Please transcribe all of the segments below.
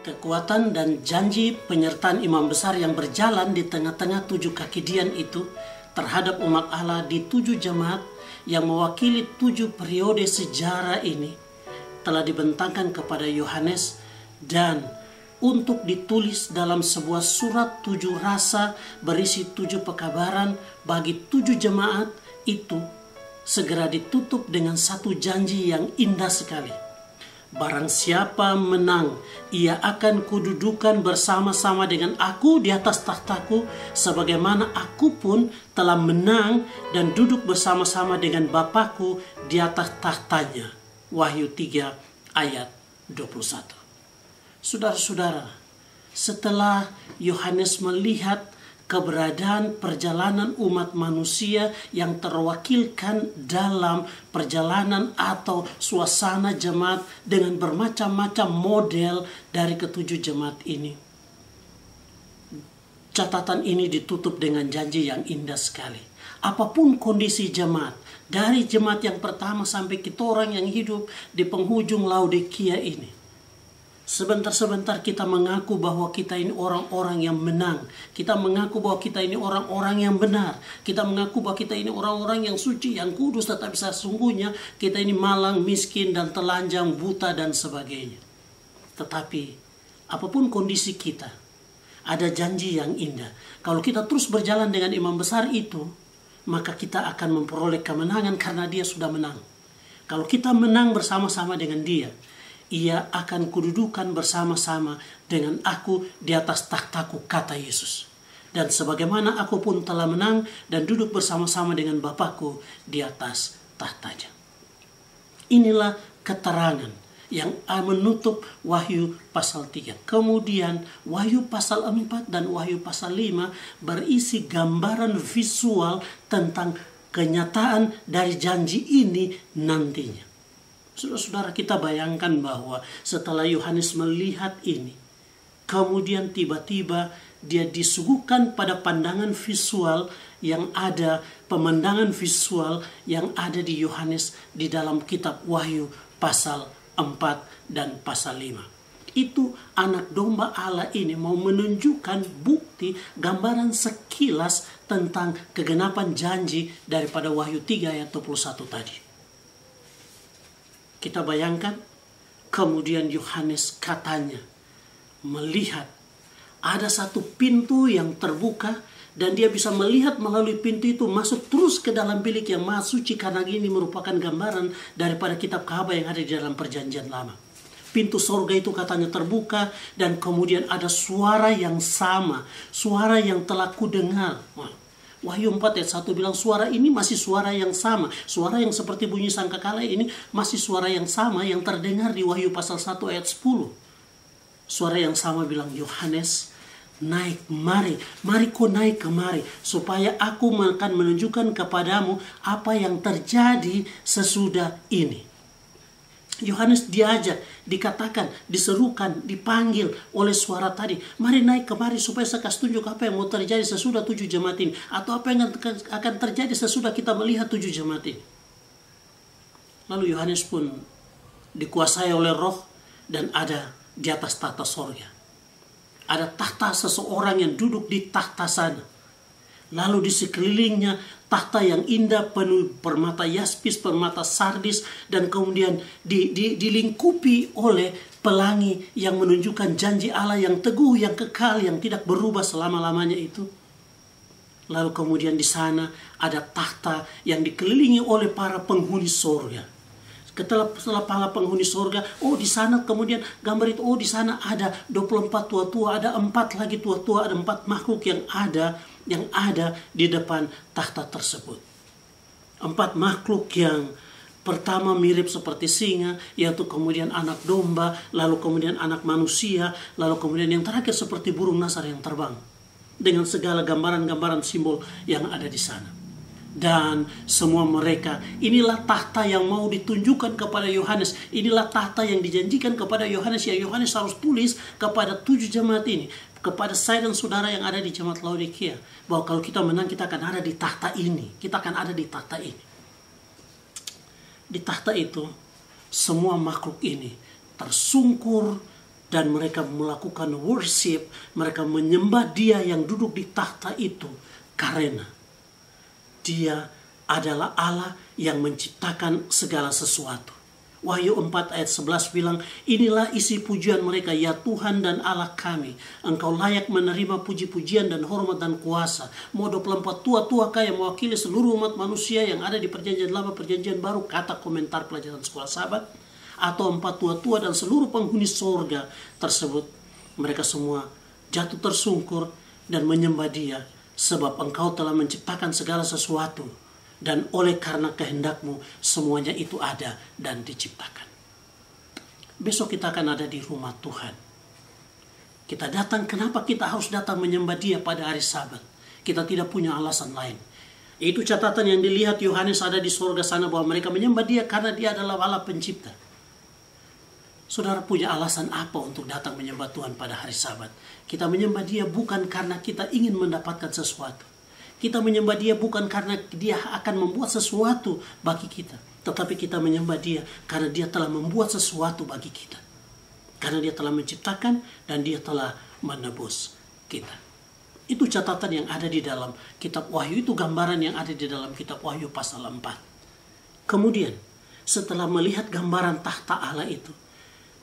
Kekuatan dan janji penyertaan imam besar yang berjalan di tengah-tengah 7 kaki dian itu terhadap umat Allah di 7 jemaat yang mewakili 7 periode sejarah ini telah dibentangkan kepada Yohanes dan untuk ditulis dalam sebuah surat 7 rasa berisi 7 pekabaran bagi 7 jemaat itu segera ditutup dengan satu janji yang indah sekali. Barang siapa menang, ia akan kududukan bersama-sama dengan aku di atas tahtaku, sebagaimana aku pun telah menang dan duduk bersama-sama dengan Bapakku di atas tahtanya. Wahyu 3 ayat 21. Saudara-saudara, setelah Yohanes melihat keberadaan perjalanan umat manusia yang terwakilkan dalam perjalanan atau suasana jemaat dengan bermacam-macam model dari ketujuh jemaat ini. Catatan ini ditutup dengan janji yang indah sekali. Apapun kondisi jemaat, dari jemaat yang pertama sampai kita orang yang hidup di penghujung Laodikia ini, sebentar-sebentar kita mengaku bahwa kita ini orang-orang yang menang. Kita mengaku bahwa kita ini orang-orang yang benar. Kita mengaku bahwa kita ini orang-orang yang suci, yang kudus. Tetapi sesungguhnya kita ini malang, miskin, dan telanjang, buta, dan sebagainya. Tetapi apapun kondisi kita, ada janji yang indah. Kalau kita terus berjalan dengan imam besar itu, maka kita akan memperoleh kemenangan karena dia sudah menang. Kalau kita menang bersama-sama dengan dia, ia akan kududukan bersama-sama dengan aku di atas tahtaku, kata Yesus. Dan sebagaimana aku pun telah menang dan duduk bersama-sama dengan Bapakku di atas tahtanya. Inilah keterangan yang menutup Wahyu pasal 3. Kemudian Wahyu pasal 4 dan Wahyu pasal 5 berisi gambaran visual tentang kenyataan dari janji ini nantinya. Saudara-saudara, kita bayangkan bahwa setelah Yohanes melihat ini, kemudian tiba-tiba dia disuguhkan pada pandangan visual yang ada, pemandangan visual yang ada di Yohanes di dalam kitab Wahyu pasal 4 dan pasal 5. Itu anak domba Allah ini mau menunjukkan bukti, gambaran sekilas tentang kegenapan janji daripada Wahyu 3 ayat 21 tadi. Kita bayangkan, kemudian Yohanes katanya melihat ada satu pintu yang terbuka dan dia bisa melihat melalui pintu itu masuk terus ke dalam bilik yang maha suci, karena ini merupakan gambaran daripada kitab Kaaba yang ada di dalam perjanjian lama. Pintu sorga itu katanya terbuka dan kemudian ada suara yang sama, suara yang telah kudengar. Wahyu 4 ayat 1 bilang suara ini masih suara yang sama. Suara yang seperti bunyi sangkakala ini masih suara yang sama yang terdengar di Wahyu pasal 1 ayat 10. Suara yang sama bilang, Yohanes, naik, mari kau naik kemari, supaya aku akan menunjukkan kepadamu apa yang terjadi sesudah ini. Yohanes diajak, dikatakan, diserukan, dipanggil oleh suara tadi. Mari naik kemari supaya saya kasih tunjuk apa yang mau terjadi sesudah 7 jemaat ini. Atau apa yang akan terjadi sesudah kita melihat 7 jemaat ini. Lalu Yohanes pun dikuasai oleh roh dan ada di atas tahta sorga. Ada tahta seseorang yang duduk di tahta sana. Lalu di sekelilingnya tahta yang indah penuh permata yaspis, permata sardis, dan kemudian dilingkupi oleh pelangi yang menunjukkan janji Allah yang teguh, yang kekal, yang tidak berubah selama-lamanya itu. Lalu kemudian di sana ada tahta yang dikelilingi oleh para penghuni sorga. Setelah para penghuni sorga, di sana kemudian gambar itu, di sana ada 24 tua-tua, ada 4 lagi tua-tua, ada 4 makhluk yang ada di depan tahta tersebut. 4 makhluk yang pertama mirip seperti singa, yaitu kemudian anak domba, lalu kemudian anak manusia, lalu kemudian yang terakhir seperti burung nasar yang terbang. Dengan segala gambaran-gambaran simbol yang ada di sana. Dan semua mereka, inilah tahta yang mau ditunjukkan kepada Yohanes. Inilah tahta yang dijanjikan kepada Yohanes, yang Yohanes harus tulis kepada 7 jemaat ini. Kepada saya dan saudara yang ada di jemaat Laodikia. Bahwa kalau kita menang, kita akan ada di tahta ini. Kita akan ada di tahta ini. Di tahta itu, semua makhluk ini tersungkur, Dan mereka melakukan worship, mereka menyembah Dia yang duduk di tahta itu, karena Dia adalah Allah yang menciptakan segala sesuatu. Wahyu 4 ayat 11 bilang, inilah isi pujian mereka, ya Tuhan dan Allah kami. Engkau layak menerima puji-pujian dan hormat dan kuasa. Mau 24 tua-tua yang mewakili seluruh umat manusia yang ada di perjanjian lama, perjanjian baru, kata komentar pelajaran sekolah sahabat. Atau 4 tua-tua dan seluruh penghuni sorga tersebut. Mereka semua jatuh tersungkur dan menyembah Dia. Sebab Engkau telah menciptakan segala sesuatu. Dan oleh karena kehendak-Mu semuanya itu ada dan diciptakan. Besok kita akan ada di rumah Tuhan. Kita datang, kenapa kita harus datang menyembah Dia pada hari Sabat? Kita tidak punya alasan lain. Itu catatan yang dilihat Yohanes ada di surga sana, bahwa mereka menyembah Dia karena Dia adalah Allah pencipta. Saudara punya alasan apa untuk datang menyembah Tuhan pada hari Sabat? Kita menyembah Dia bukan karena kita ingin mendapatkan sesuatu. Kita menyembah Dia bukan karena Dia akan membuat sesuatu bagi kita. Tetapi kita menyembah Dia karena Dia telah membuat sesuatu bagi kita. Karena Dia telah menciptakan dan Dia telah menebus kita. Itu catatan yang ada di dalam kitab Wahyu. Itu gambaran yang ada di dalam kitab Wahyu pasal 4. Kemudian setelah melihat gambaran tahta Allah itu,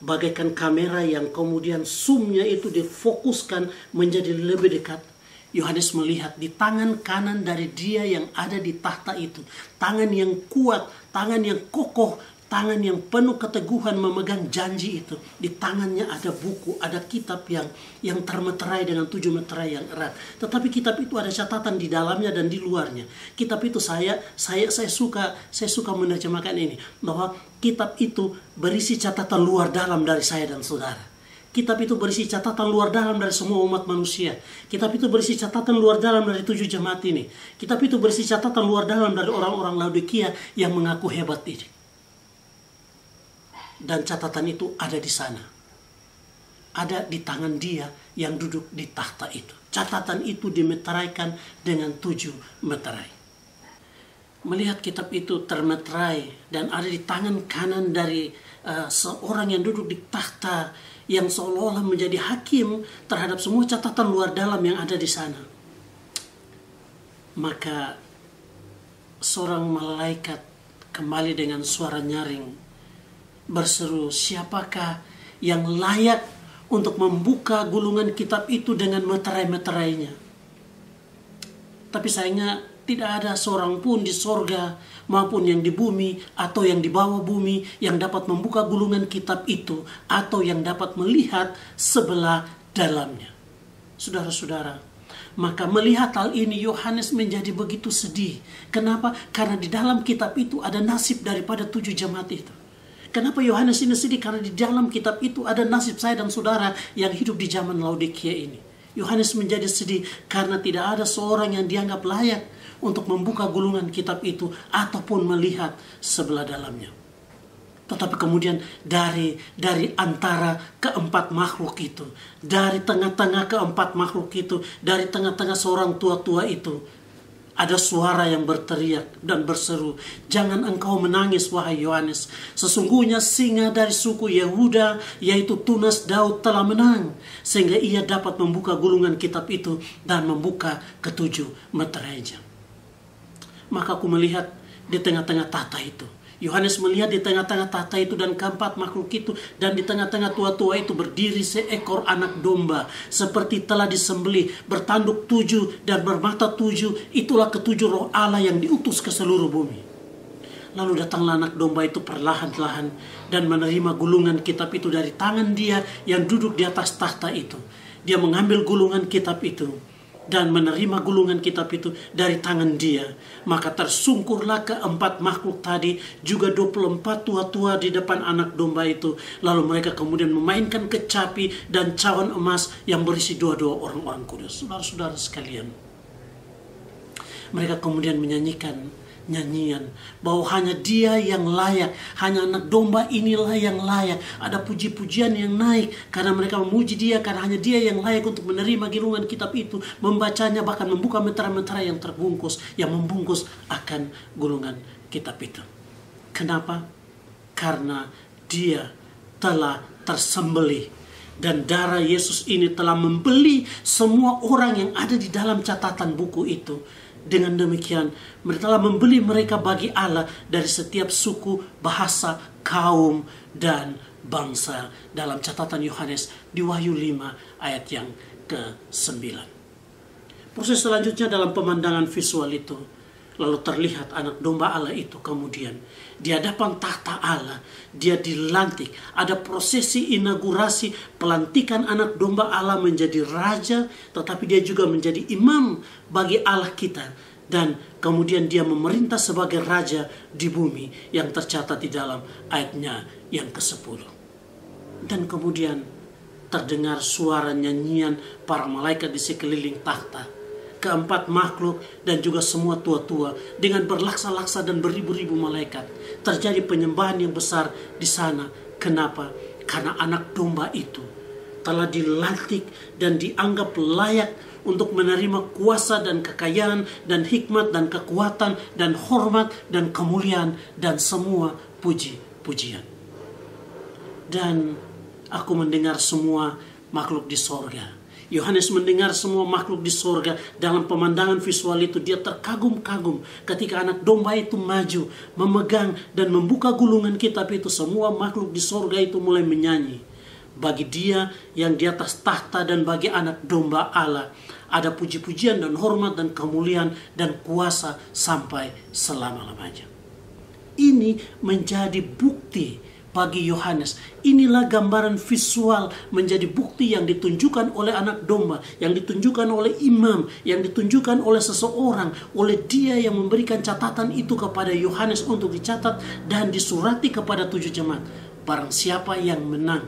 bagaikan kamera yang kemudian zoomnya itu difokuskan menjadi lebih dekat, Yohanes melihat di tangan kanan dari Dia yang ada di tahta itu, tangan yang kuat, tangan yang kokoh, tangan yang penuh keteguhan memegang janji itu. Di tangannya ada buku, ada kitab yang termeterai dengan 7 meterai yang erat. Tetapi kitab itu ada catatan di dalamnya dan di luarnya. Kitab itu saya suka menerjemahkan ini, bahwa kitab itu berisi catatan luar dalam dari saya dan saudara. Kitab itu berisi catatan luar dalam dari semua umat manusia. Kitab itu berisi catatan luar dalam dari 7 jemaat ini. Kitab itu berisi catatan luar dalam dari orang-orang Laodikia yang mengaku hebat ini. Dan catatan itu ada di sana. Ada di tangan Dia yang duduk di tahta itu. Catatan itu dimeteraikan dengan 7 meterai. Melihat kitab itu termeterai dan ada di tangan kanan dari seorang yang duduk di tahta, yang seolah-olah menjadi hakim terhadap semua catatan luar dalam yang ada di sana. Maka seorang malaikat kembali dengan suara nyaring berseru, siapakah yang layak untuk membuka gulungan kitab itu dengan meterai-meterainya? Tapi sayangnya tidak ada seorang pun di sorga maupun yang di bumi atau yang di bawah bumi yang dapat membuka gulungan kitab itu atau yang dapat melihat sebelah dalamnya. Saudara-saudara, maka melihat hal ini Yohanes menjadi begitu sedih. Kenapa? Karena di dalam kitab itu ada nasib daripada 7 jemaat itu. Kenapa Yohanes ini sedih? Karena di dalam kitab itu ada nasib saya dan saudara yang hidup di zaman Laodikia ini. Yohanes menjadi sedih karena tidak ada seorang yang dianggap layak untuk membuka gulungan kitab itu ataupun melihat sebelah dalamnya. Tetapi kemudian dari antara keempat makhluk itu, dari tengah-tengah keempat makhluk itu, dari tengah-tengah seorang tua-tua itu, ada suara yang berteriak dan berseru, jangan engkau menangis wahai Yohanes. Sesungguhnya singa dari suku Yehuda, yaitu tunas Daud, telah menang, sehingga ia dapat membuka gulungan kitab itu dan membuka ke-7 meterainya. Maka aku melihat di tengah-tengah tahta itu, Yohanes melihat di tengah-tengah tahta itu dan keempat makhluk itu, dan di tengah-tengah tua-tua itu berdiri seekor anak domba seperti telah disembelih, bertanduk 7 dan bermata 7. Itulah ke-7 roh Allah yang diutus ke seluruh bumi. Lalu datanglah anak domba itu perlahan-lahan dan menerima gulungan kitab itu dari tangan Dia yang duduk di atas tahta itu. Dia mengambil gulungan kitab itu dan menerima gulungan kitab itu dari tangan Dia. Maka tersungkurlah keempat makhluk tadi, juga 24 tua-tua di depan anak domba itu. Lalu mereka kemudian memainkan kecapi dan cawan emas yang berisi 22 orang-orang kudus. Saudara-saudara sekalian, mereka kemudian menyanyikan nyanyian bahwa hanya Dia yang layak, hanya anak domba inilah yang layak. Ada puji-pujian yang naik karena mereka memuji Dia, karena hanya Dia yang layak untuk menerima gulungan kitab itu, membacanya, bahkan membuka meterai-meterai yang terbungkus, yang membungkus akan gulungan kitab itu. Kenapa? Karena Dia telah tersembelih Dan darah Yesus ini telah membeli semua orang yang ada di dalam catatan buku itu. Dengan demikian, mereka telah membeli mereka bagi Allah dari setiap suku, bahasa, kaum, dan bangsa. Dalam catatan Yohanes di Wahyu 5 ayat yang ke-9. Proses selanjutnya dalam pemandangan visual itu, lalu terlihat anak domba Allah itu kemudian di hadapan tahta Allah, dia dilantik. Ada prosesi inaugurasi pelantikan anak domba Allah menjadi raja, tetapi dia juga menjadi imam bagi Allah kita. Dan kemudian dia memerintah sebagai raja di bumi yang tercatat di dalam ayatnya yang ke-10. Dan kemudian terdengar suara nyanyian para malaikat di sekeliling tahta. Keempat makhluk dan juga semua tua-tua dengan berlaksa-laksa dan beribu-ribu malaikat. Terjadi penyembahan yang besar di sana. Kenapa? Karena anak domba itu telah dilantik dan dianggap layak untuk menerima kuasa dan kekayaan dan hikmat dan kekuatan dan hormat dan kemuliaan dan semua puji-pujian. Dan aku mendengar semua makhluk di sorga. Yohanes mendengar semua makhluk di sorga. Dalam pemandangan visual itu dia terkagum-kagum ketika anak domba itu maju, memegang dan membuka gulungan kitab itu. Semua makhluk di sorga itu mulai menyanyi. Bagi dia yang di atas tahta dan bagi anak domba Allah ada puji-pujian dan hormat dan kemuliaan dan kuasa sampai selama-lamanya. Ini menjadi bukti bagi Yohanes. Inilah gambaran visual menjadi bukti yang ditunjukkan oleh anak domba, yang ditunjukkan oleh imam, yang ditunjukkan oleh seseorang, oleh dia yang memberikan catatan itu kepada Yohanes untuk dicatat dan disurati kepada 7 jemaat. Barang siapa yang menang,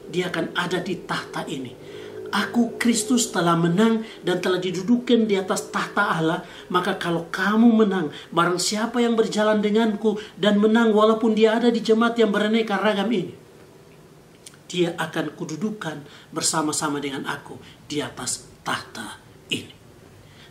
dia akan ada di tahta ini. Aku Kristus telah menang dan telah didudukkan di atas tahta Allah. Maka kalau kamu menang, barang siapa yang berjalan denganku dan menang walaupun dia ada di jemaat yang beraneka ragam ini, dia akan kududukan bersama-sama dengan aku di atas tahta ini.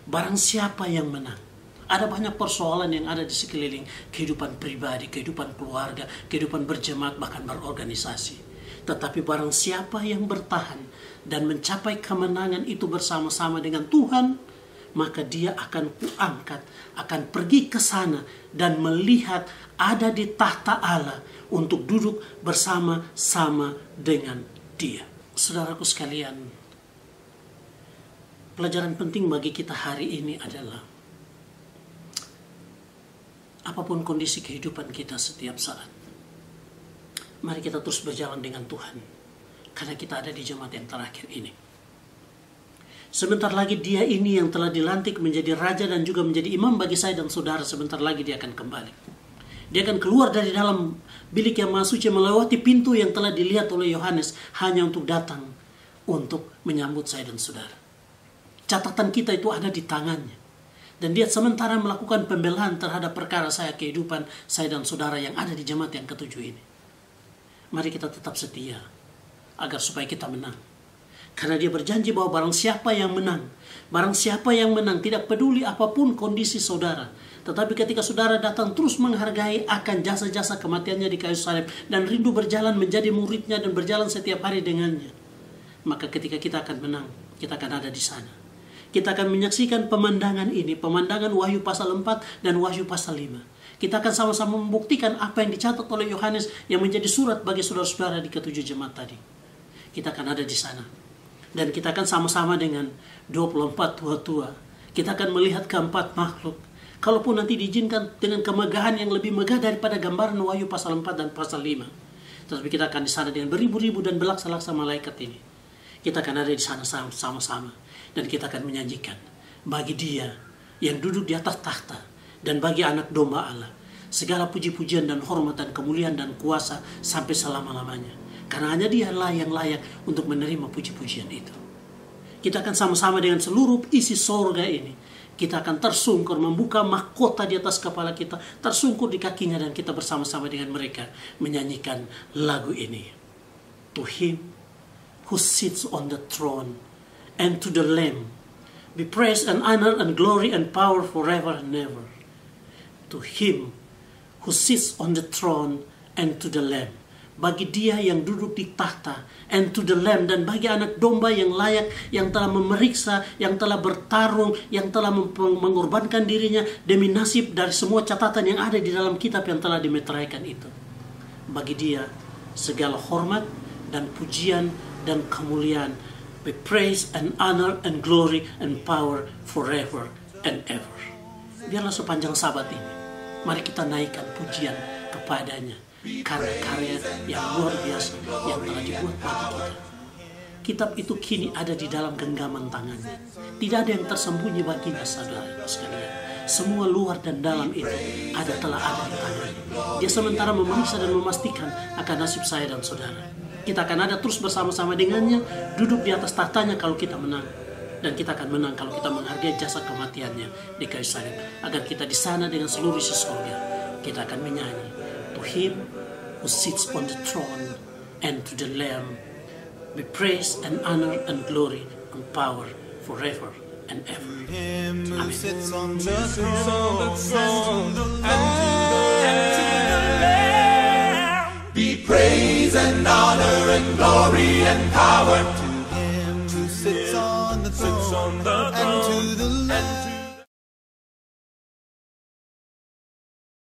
Barang siapa yang menang. Ada banyak persoalan yang ada di sekeliling kehidupan pribadi, kehidupan keluarga, kehidupan berjemaat, bahkan berorganisasi. Tetapi barang siapa yang bertahan dan mencapai kemenangan itu bersama-sama dengan Tuhan, maka dia akan kuangkat, akan pergi ke sana dan melihat ada di tahta Allah untuk duduk bersama-sama dengan dia. Saudaraku sekalian, pelajaran penting bagi kita hari ini adalah apapun kondisi kehidupan kita setiap saat, mari kita terus berjalan dengan Tuhan. Karena kita ada di jemaat yang terakhir ini. Sebentar lagi dia ini yang telah dilantik menjadi raja dan juga menjadi imam bagi saya dan saudara. Sebentar lagi dia akan kembali. Dia akan keluar dari dalam bilik yang maha suci melewati pintu yang telah dilihat oleh Yohanes hanya untuk datang untuk menyambut saya dan saudara. Catatan kita itu ada di tangannya. Dan dia sementara melakukan pembelaan terhadap perkara saya, kehidupan saya dan saudara yang ada di jemaat yang ke-7 ini. Mari kita tetap setia agar supaya kita menang. Karena dia berjanji bahwa barang siapa yang menang, barang siapa yang menang, tidak peduli apapun kondisi saudara, tetapi ketika saudara datang terus menghargai akan jasa-jasa kematiannya di kayu salib dan rindu berjalan menjadi muridnya dan berjalan setiap hari dengannya, maka ketika kita akan menang, kita akan ada di sana. Kita akan menyaksikan pemandangan ini, pemandangan Wahyu pasal 4 dan Wahyu pasal 5. Kita akan sama-sama membuktikan apa yang dicatat oleh Yohanes yang menjadi surat bagi saudara-saudara di ke-7 jemaat tadi. Kita akan ada di sana. Dan kita akan sama-sama dengan 24 tua-tua. Kita akan melihat keempat makhluk. Kalaupun nanti diizinkan dengan kemegahan yang lebih megah daripada gambaran Wahyu pasal 4 dan pasal 5. Tetapi kita akan di sana dengan beribu-ribu dan berlaksa-laksa malaikat ini. Kita akan ada di sana sama-sama. Dan kita akan menyanyikan bagi dia yang duduk di atas tahta dan bagi anak domba Allah segala puji-pujian dan hormat dan kemuliaan dan kuasa sampai selama-lamanya. Karena hanya dialah yang layak untuk menerima puji-pujian itu. Kita akan sama-sama dengan seluruh isi sorga ini. Kita akan tersungkur membuka mahkota di atas kepala kita. Tersungkur di kakinya dan kita bersama-sama dengan mereka menyanyikan lagu ini. To him who sits on the throne and to the Lamb be praise and honor and glory and power forever and ever. To him who sits on the throne and to the Lamb bagi Dia yang duduk di tahta, and to the Lamb, dan bagi anak domba yang layak, yang telah memeriksa, yang telah bertarung, yang telah mengorbankan dirinya demi nasib dari semua catatan yang ada di dalam kitab yang telah dimeteraikan itu. Bagi Dia segala hormat dan pujian dan kemuliaan, be praise and honor and glory and power forever and ever. Biarlah sepanjang sabat ini, mari kita naikkan pujian kepadanya karena karya yang luar biasa yang telah dibuat bagi kita. Kitab itu kini ada di dalam genggaman tangannya. Tidak ada yang tersembunyi baginya, saudara sekalian. Semua luar dan dalam itu telah ada di tangannya. Dia sementara memeriksa dan memastikan akan nasib saya dan saudara. Kita akan ada terus bersama-sama dengannya, duduk di atas tahtanya kalau kita menang. Dan kita akan menang kalau kita menghargai jasa kematiannya di kayu salib. Agar kita di sana dengan seluruh isi surga, kita akan menyanyi, to Him who sits on the throne and to the Lamb be praise and honor and glory and power forever and ever. Him who Amen. sits on the throne and to the Lamb be praise and honor and glory and power